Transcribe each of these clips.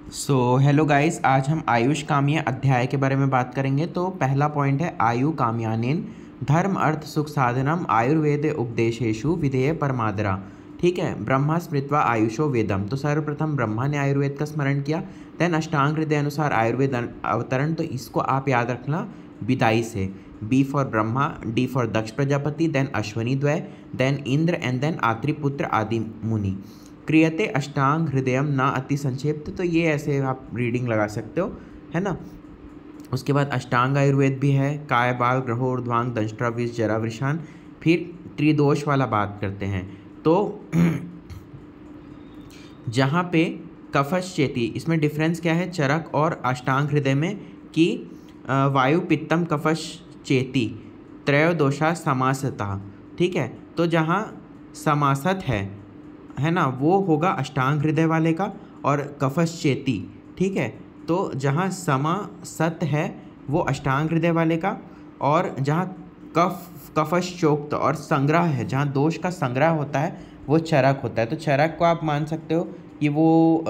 Hello guys, आज हम आयुष काम्य अध्याय के बारे में बात करेंगे। तो पहला पॉइंट है आयु काम्यानेन धर्म अर्थ सुख साधनम आयुर्वेद उपदेशेषु विधेय परमादरा। ठीक है, ब्रह्मा स्मृत्वा आयुषो वेदम। तो सर्वप्रथम ब्रह्मा ने आयुर्वेद का स्मरण किया। देन अष्टांग हृदय अनुसार आयुर्वेद अवतरण। तो इसको आप याद रखना विदाई से। B for Brahma, D for Daksha Prajapati, then Ashwini द्वय, then Indra and then Atriputra आदि मुनि। क्रियते अष्टांग हृदयम न अति संक्षिप्त। तो ये ऐसे आप रीडिंग लगा सकते हो, है ना। उसके बाद अष्टांग आयुर्वेद भी है, काय बाल ग्रहो ऊर्ध्वांग दंष्ट्रा विष जरा वृषान। फिर त्रिदोष वाला बात करते हैं। तो जहाँ पे कफश चेती, इसमें डिफरेंस क्या है चरक और अष्टांग हृदय में कि वायु पित्तम कफश चेती त्रयोदोषा समासता। ठीक है, तो जहाँ समासत है ना, वो होगा अष्टांग हृदय वाले का और कफश चेती। ठीक है, तो जहाँ समासत है वो अष्टांग हृदय वाले का, और जहाँ कफश चोक्त और संग्रह है, जहाँ दोष का संग्रह होता है वो चरक होता है। तो चरक को आप मान सकते हो कि वो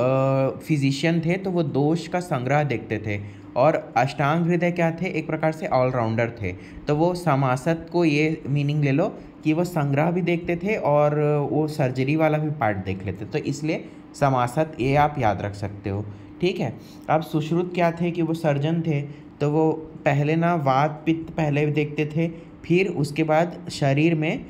फिजिशियन थे, तो वो दोष का संग्रह देखते थे। और अष्टांग हृदय क्या थे, एक प्रकार से ऑलराउंडर थे। तो वो समासत को ये मीनिंग ले लो कि वो संग्रह भी देखते थे और वो सर्जरी वाला भी पार्ट देख लेते। तो इसलिए समासत ये आप याद रख सकते हो। ठीक है, अब सुश्रुत क्या थे कि वो सर्जन थे। तो वो पहले ना वात पित्त पहले देखते थे, फिर उसके बाद शरीर में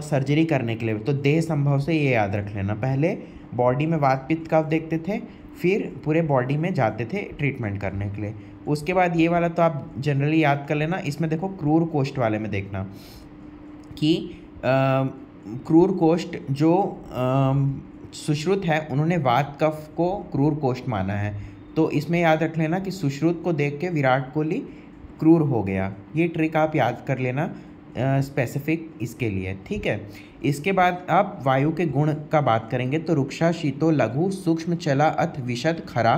सर्जरी करने के लिए। तो देह संभव से ये याद रख लेना, पहले बॉडी में वात पित्त कफ देखते थे, फिर पूरे बॉडी में जाते थे ट्रीटमेंट करने के लिए। उसके बाद ये वाला तो आप जनरली याद कर लेना। इसमें देखो क्रूर कोष्ठ वाले में देखना कि क्रूर कोष्ठ जो सुश्रुत है उन्होंने वात कफ को क्रूर कोष्ठ माना है। तो इसमें याद रख लेना कि सुश्रुत को देख के विराट कोहली क्रूर हो गया। ये ट्रिक आप याद कर लेना स्पेसिफिक इसके लिए। ठीक है, इसके बाद आप वायु के गुण का बात करेंगे। तो रुक्षा शीतो लघु सूक्ष्म चला अथ विशद खरा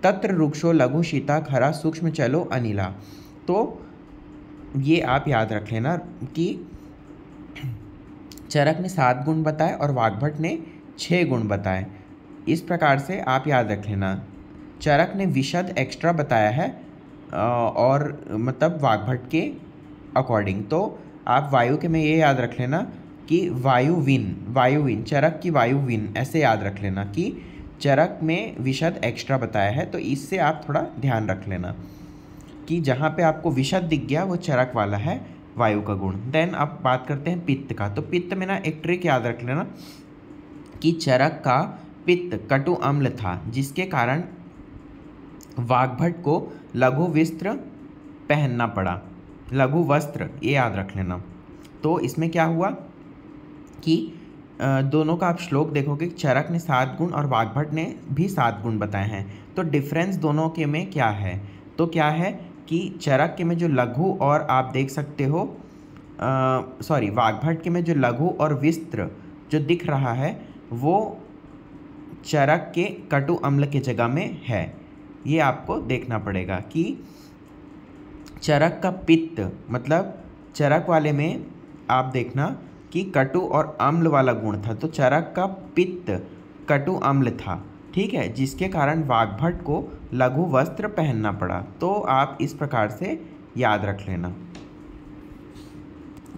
तत्र रुक्षो लघु शीता खरा सूक्ष्म चलो अनिला। तो ये आप याद रख लेना कि चरक ने 7 गुण बताए और वाग्भट ने 6 गुण बताए। इस प्रकार से आप याद रख लेना। चरक ने विशद एक्स्ट्रा बताया है और मतलब वाग्भट के अकॉर्डिंग। तो आप वायु के में ये याद रख लेना कि वायु विन चरक की वायु विन, ऐसे याद रख लेना कि चरक में विशद एक्स्ट्रा बताया है। तो इससे आप थोड़ा ध्यान रख लेना कि जहाँ पे आपको विशद दिख गया वो चरक वाला है वायु का गुण। देन अब बात करते हैं पित्त का। तो पित्त में ना एक ट्रिक याद रख लेना कि चरक का पित्त कटु अम्ल था, जिसके कारण वाग्भट को लघु वस्त्र पहनना पड़ा। लघु वस्त्र ये याद रख लेना। तो इसमें क्या हुआ कि दोनों का आप श्लोक देखोगे, चरक ने 7 गुण और वाग्भट ने भी 7 गुण बताए हैं। तो डिफरेंस दोनों के में क्या है, तो क्या है कि चरक के में जो लघु और आप देख सकते हो वाग्भट के में जो लघु और विस्त्र जो दिख रहा है वो चरक के कटु अम्ल के जगह में है। ये आपको देखना पड़ेगा कि चरक का पित्त मतलब चरक वाले में आप देखना कि कटु और अम्ल वाला गुण था। तो चरक का पित्त कटु अम्ल था, ठीक है, जिसके कारण वाग्भट को लघु वस्त्र पहनना पड़ा। तो आप इस प्रकार से याद रख लेना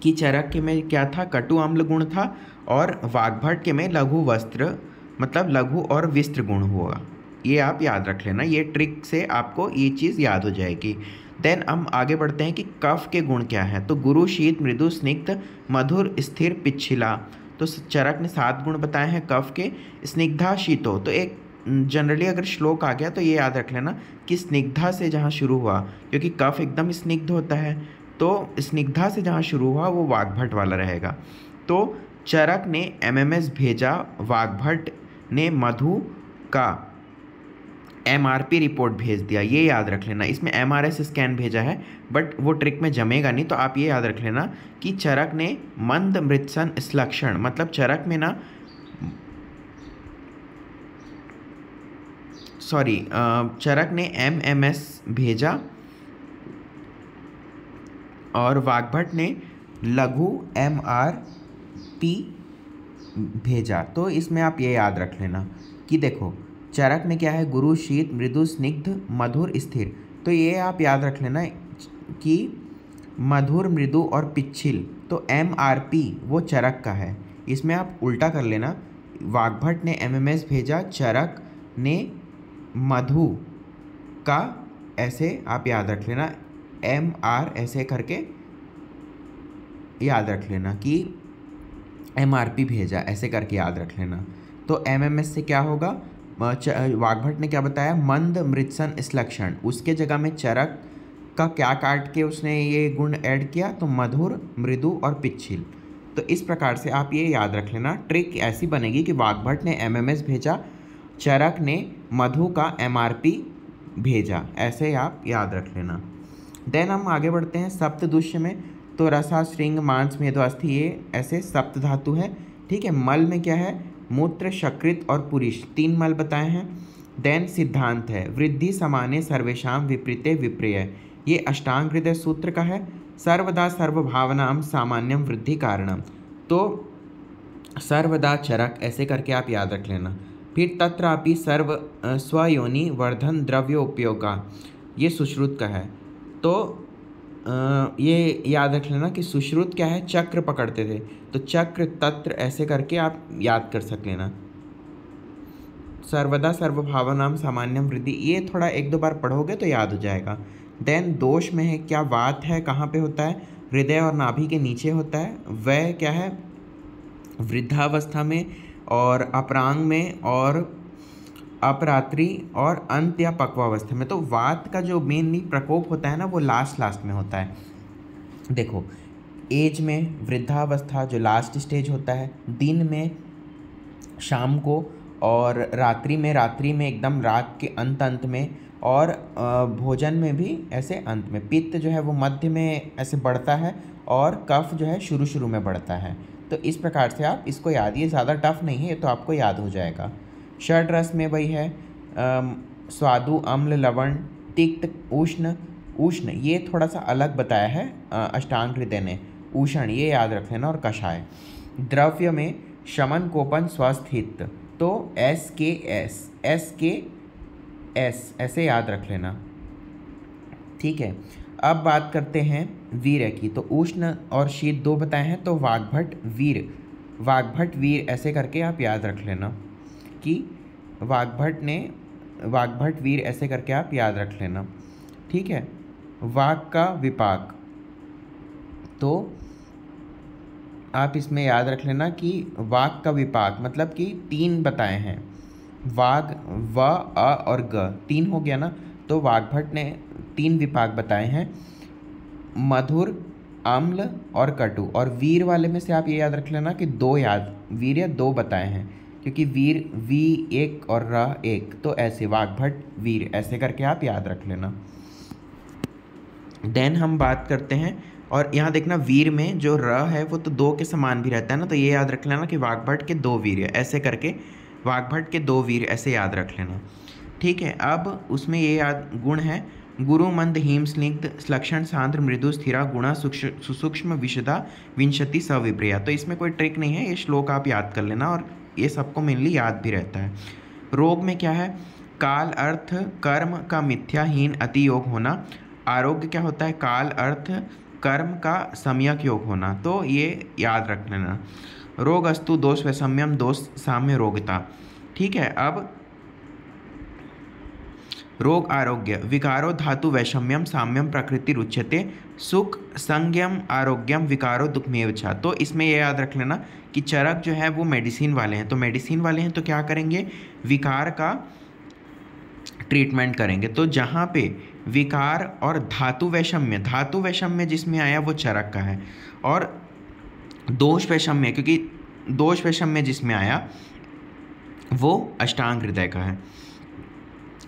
कि चरक के में क्या था, कटु अम्ल गुण था, और वाग्भट के में लघु वस्त्र मतलब लघु और विस्त्र गुण हुआ। ये आप याद रख लेना। ये ट्रिक से आपको ये चीज़ याद हो जाएगी। देन हम आगे बढ़ते हैं कि कफ के गुण क्या हैं। तो गुरु शीत मृदु स्निग्ध मधुर स्थिर पिच्छिला। तो चरक ने 7 गुण बताए हैं कफ के। स्निग्धा शीतो, तो एक जनरली अगर श्लोक आ गया तो ये याद रख लेना कि स्निग्धा से जहाँ शुरू हुआ, क्योंकि कफ एकदम स्निग्ध होता है, तो स्निग्धा से जहाँ शुरू हुआ वो वाग्भट वाला रहेगा। तो चरक ने MMS भेजा, वाग्भट ने मधु का MRP रिपोर्ट भेज दिया। ये याद रख लेना। इसमें MRS स्कैन भेजा है बट वो ट्रिक में जमेगा नहीं। तो आप ये याद रख लेना कि चरक ने मंद मृत्सन श्लक्षण मतलब चरक में ना चरक ने MMS भेजा और वाग्भट ने लघु MRP भेजा। तो इसमें आप ये याद रख लेना कि देखो चरक में क्या है, गुरु, शीत, मृदु, स्निग्ध, मधुर, स्थिर। तो ये आप याद रख लेना कि मधुर, मृदु और पिच्छिल, तो MRP वो चरक का है। इसमें आप उल्टा कर लेना, वाग्भट ने MMS भेजा, चरक ने मधु का, ऐसे आप याद रख लेना, MR ऐसे करके याद रख लेना कि MRP भेजा, ऐसे करके याद रख लेना। तो MMS से क्या होगा, वाग्भट ने क्या बताया, मंद, मृत्सन, श्लक्षण, उसके जगह में चरक का क्या काट के उसने ये गुण ऐड किया, तो मधुर, मृदु और पिच्छिल। तो इस प्रकार से आप ये याद रख लेना। ट्रिक ऐसी बनेगी कि वाग्भट ने MMS भेजा, चरक ने मधु का MRP भेजा, ऐसे आप याद रख लेना। देन हम आगे बढ़ते हैं सप्तदुष्य में। तो रसा, श्रृंग, मांस, मेदो, अस्थि, ये ऐसे सप्त धातु है। ठीक है। मल में क्या है, मूत्र, शकृत और पुरुष, 3 मल बताए हैं। देन सिद्धांत है, वृद्धि समाने सर्वेशाम विपरीते विप्रिय, ये अष्टांग हृदय सूत्र का है। सर्वदा सर्वभावनाम सामान्यम वृद्धि कारणम, तो सर्वदा चरक, ऐसे करके आप याद रख लेना। फिर तत्रापि सर्व स्वयोनि वर्धन द्रव्योपयोगा, ये सुश्रुत का है। तो ये याद रख लेना कि सुश्रुत क्या है, चक्र पकड़ते थे, तो चक्र, तत्र, ऐसे करके आप याद कर सक लेना। सर्वदा सर्वभावनाम सामान्यम वृद्धि, ये थोड़ा 1-2 बार पढ़ोगे तो याद हो जाएगा। देन दोष में है क्या, वात है, कहाँ पे होता है, हृदय और नाभि के नीचे होता है। वह क्या है, वृद्धावस्था में और अपरांग में और अपरात्रि और अंत या पक्वावस्था में। तो वात का जो मेनली प्रकोप होता है ना, वो लास्ट में होता है। देखो, एज में वृद्धावस्था जो लास्ट स्टेज होता है, दिन में शाम को, और रात्रि में एकदम रात के अंत में, और भोजन में भी ऐसे अंत में। पित्त जो है वो मध्य में ऐसे बढ़ता है, और कफ जो है शुरू में बढ़ता है। तो इस प्रकार से आप इसको याद, ये ज़्यादा टफ नहीं है, तो आपको याद हो जाएगा। षड रस में वही है, स्वादु, अम्ल, लवण, तिक्त, उष्ण, ये थोड़ा सा अलग बताया है अष्टांग हृदय ने। उष्ण ये याद रख लेना, और कषाय। द्रव्य में शमन, कोपन, स्वस्थित, तो SKS ऐसे याद रख लेना। ठीक है। अब बात करते हैं वीर्य की। तो उष्ण और शीत 2 बताए हैं, तो वाग्भट वीर ऐसे करके आप याद रख लेना कि वाग्भट वीर, ऐसे करके आप याद रख लेना। ठीक है। वाग का विपाक, तो आप इसमें याद रख लेना कि वाग का विपाक मतलब कि 3 बताए हैं, वाग, व, अ और ग, 3 हो गया ना। तो वाग्भट ने 3 विपाक बताए हैं, मधुर, अम्ल और कटु। और वीर वाले में से आप ये याद रख लेना कि 2 वीर्य 2 बताए हैं, क्योंकि वीर वी 1 और र 1, तो ऐसे वाग्भट वीर, ऐसे करके आप याद रख लेना। देन हम बात करते हैं, और यहाँ देखना वीर में जो र है वो तो 2 के समान भी रहता है ना, तो ये याद रख लेना कि वाग्भट के 2 वीर्य, ऐसे करके वाग्भट के 2 वीर, ऐसे याद रख लेना। ठीक है। अब उसमें ये याद गुण है, गुरु, मंद, हीम, स्निग्ध, श्लक्षण, सांद्र, मृदु, स्थिरा, गुणा, सुसूक्ष्म, विशदा, विंशति, सविप्रिया। तो इसमें कोई ट्रिक नहीं है, ये श्लोक आप याद कर लेना, और ये सबको मेनली याद भी रहता है। रोग में क्या है, काल, अर्थ, कर्म का मिथ्याहीन अति योग होना। आरोग्य क्या होता है, काल, अर्थ, कर्म का सम्यक योग होना, तो ये याद रख लेना। रोग अस्तु, दोष वैषम्यम, दोष साम्य रोगता। ठीक है। अब रोग, आरोग्य, विकारो धातु वैषम्यम, साम्यम प्रकृति रुच्यते, सुख संज्ञम आरोग्यम, विकारो दुखमेव च। तो इसमें यह याद रख लेना कि चरक जो है वो मेडिसिन वाले हैं, तो मेडिसिन वाले हैं तो क्या करेंगे, विकार का ट्रीटमेंट करेंगे। तो जहाँ पे विकार और धातु वैषम्य जिसमें आया वो चरक का है, और दोष वैषम्य, क्योंकि दोष वैषम्य जिसमें आया वो अष्टांग हृदय का है।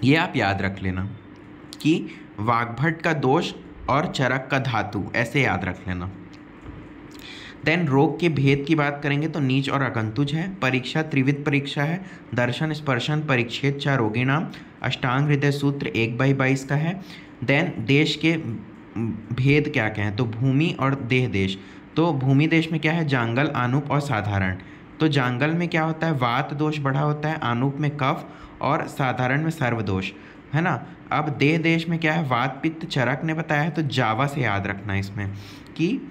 ये आप याद रख लेना कि वाग्भट का दोष और चरक का धातु, ऐसे याद रख लेना। देन रोग के भेद की बात करेंगे तो नीच और अकंतुज है। परीक्षा त्रिविध परीक्षा है, दर्शन, स्पर्शन, परिच्छेद च रोगिणाम। अष्टांग हृदय सूत्र 1/22 का है। देन देश के भेद क्या क्या हैं, तो भूमि और देह देश। तो भूमि देश में क्या है, जांगल, आनुप और साधारण। तो तो जांगल में क्या होता है, वात दोष बढ़ा होता है, आनुप में कफ और साधारण में सर्व दोष, है ना। अब देह देश में क्या है, वात पित्त चरक ने बताया है, तो जावा से याद रखना इसमें कि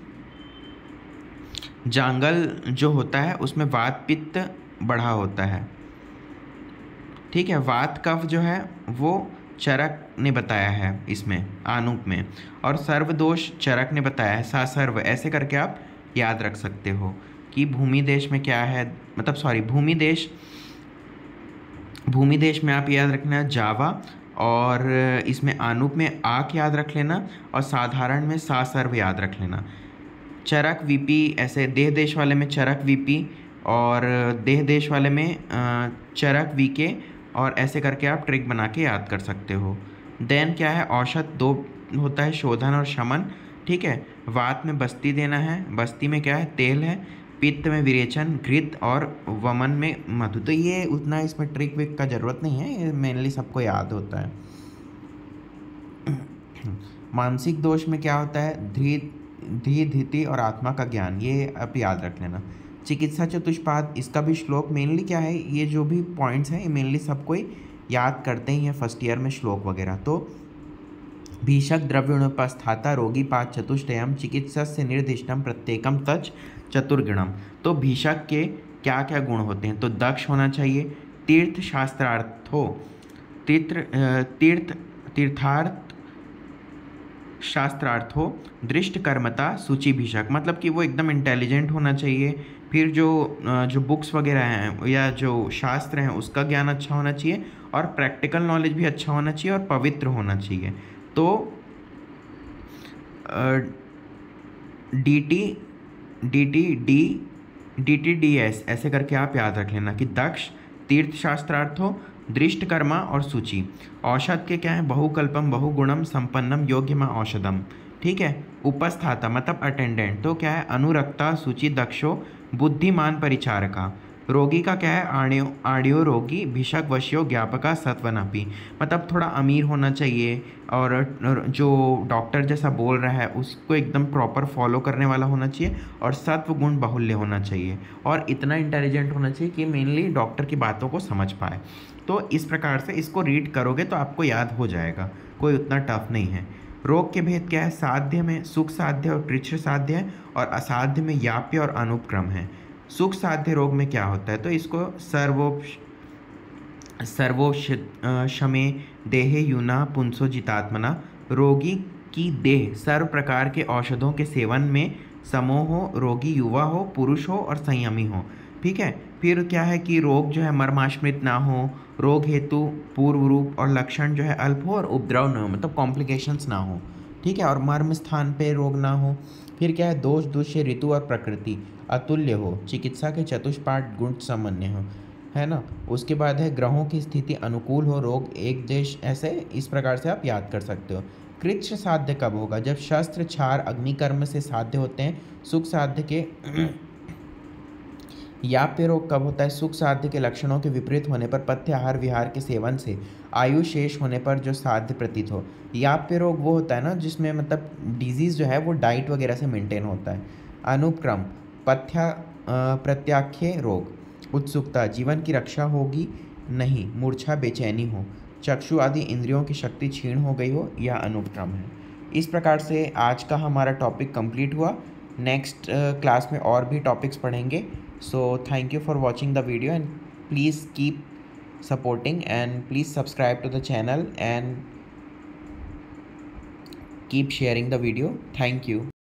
जांगल जो होता है उसमें वात पित्त बढ़ा होता है, ठीक है। वात कफ जो है वो चरक ने बताया है इसमें आनुप में, और सर्वदोष चरक ने बताया है, सासर्व, ऐसे करके आप याद रख सकते हो कि भूमि देश में क्या है, मतलब सॉरी भूमि देश में आप याद रखना जावा, और इसमें आनुप में आक याद रख लेना, और साधारण में सासर्व याद रख लेना। चरक वीपी, ऐसे देह देश वाले में चरक वीपी और देह देश वाले में चरक वीके, और ऐसे करके आप ट्रिक बना के याद कर सकते हो। देन क्या है, औषध दो होता है, शोधन और शमन, ठीक है। वात में बस्ती देना है, बस्ती में क्या है, तेल है। पित्त में विरेचन, घृत, और वमन में मधु। तो ये उतना इसमें ट्रिक विक का ज़रूरत नहीं है, ये मेनली सबको याद होता है। मानसिक दोष में क्या होता है, धीति और आत्मा का ज्ञान, ये आप याद रख लेना। चिकित्सा चतुष्पाद, इसका भी श्लोक मेनली क्या है, ये जो भी पॉइंट्स हैं ये मेनली सबको याद करते ही हैं फर्स्ट ईयर में श्लोक वगैरह। तो भीषक द्रव्योनुपस्थाता रोगी पाद चतुष्टयम चिकित्सस्य निर्दिष्टम प्रत्येकम तच चतुर्गुणम। तो भीषक के क्या क्या गुण होते हैं, तो दक्ष होना चाहिए, तीर्थार्थ शास्त्रार्थो, दृष्ट कर्मता, सूची भीषक, मतलब कि वो एकदम इंटेलिजेंट होना चाहिए। फिर जो बुक्स वगैरह हैं या जो शास्त्र हैं उसका ज्ञान अच्छा होना चाहिए, और प्रैक्टिकल नॉलेज भी अच्छा होना चाहिए, और पवित्र होना चाहिए। तो DTDS ऐसे करके आप याद रख लेना कि दक्ष, तीर्थ शास्त्रार्थो, दृष्ट कर्मा और सूची। औषध के क्या है, बहुकल्पम बहुगुणम संपन्नम योग्यम औषधम, ठीक है। उपस्थाता मतलब अटेंडेंट, तो क्या है, अनुरक्ता, सूची, दक्षो, बुद्धिमान, परिचारका। रोगी का क्या है, आड़ियो रोगी, भिषक, वश्यो, ज्ञापका, सत्वनापी, मतलब थोड़ा अमीर होना चाहिए, और जो डॉक्टर जैसा बोल रहा है उसको एकदम प्रॉपर फॉलो करने वाला होना चाहिए, और सत्व गुण बाहुल्य होना चाहिए, और इतना इंटेलिजेंट होना चाहिए कि मेनली डॉक्टर की बातों को समझ पाए। तो इस प्रकार से इसको रीड करोगे तो आपको याद हो जाएगा, कोई उतना टफ नहीं है। रोग के भेद क्या है, साध्य में सुख साध्य और कृच्छ साध्य है, और असाध्य में याप्य और अनुपक्रम है। सुख साध्य रोग में क्या होता है, तो इसको सर्वोक्षमे देहे यूना पुंसो जितात्मना, रोगी की देह सर्व प्रकार के औषधों के सेवन में समोह हो, रोगी युवा हो, पुरुष हो और संयमी हो, ठीक है। फिर क्या है कि रोग जो है मर्माश्मित ना हो, रोग हेतु पूर्व रूप और लक्षण जो है अल्प हो, और उपद्रव ना हो, मतलब कॉम्प्लिकेशंस ना हो, ठीक है, और मर्म स्थान पे रोग ना हो। फिर क्या है, दोष दूष्य ऋतु और प्रकृति अतुल्य हो, चिकित्सा के चतुष्पाठ गुण सामान्य हो, है ना। उसके बाद है ग्रहों की स्थिति अनुकूल हो, रोग एक देश, ऐसे इस प्रकार से आप याद कर सकते हो। कृच्छ साध्य कब होगा, जब शस्त्र क्षार अग्निकर्म से साध्य होते हैं। सुख साध्य के याप्य रोग कब होता है, सुख साध्य के लक्षणों के विपरीत होने पर, पथ्य आहार विहार के सेवन से आयु शेष होने पर जो साध्य प्रतीत हो। याप्य रोग वो होता है ना जिसमें मतलब डिजीज़ जो है वो डाइट वगैरह से मेंटेन होता है। अनुपक्रम प्रत्याख्य रोग, उत्सुकता, जीवन की रक्षा होगी नहीं, मूर्छा, बेचैनी हो, चक्षु आदि इंद्रियों की शक्ति क्षीण हो गई हो, यह अनुपक्रम है। इस प्रकार से आज का हमारा टॉपिक कंप्लीट हुआ। नेक्स्ट क्लास में और भी टॉपिक्स पढ़ेंगे। So thank you for watching the video, and please keep supporting, and please subscribe to the channel and keep sharing the video. Thank you.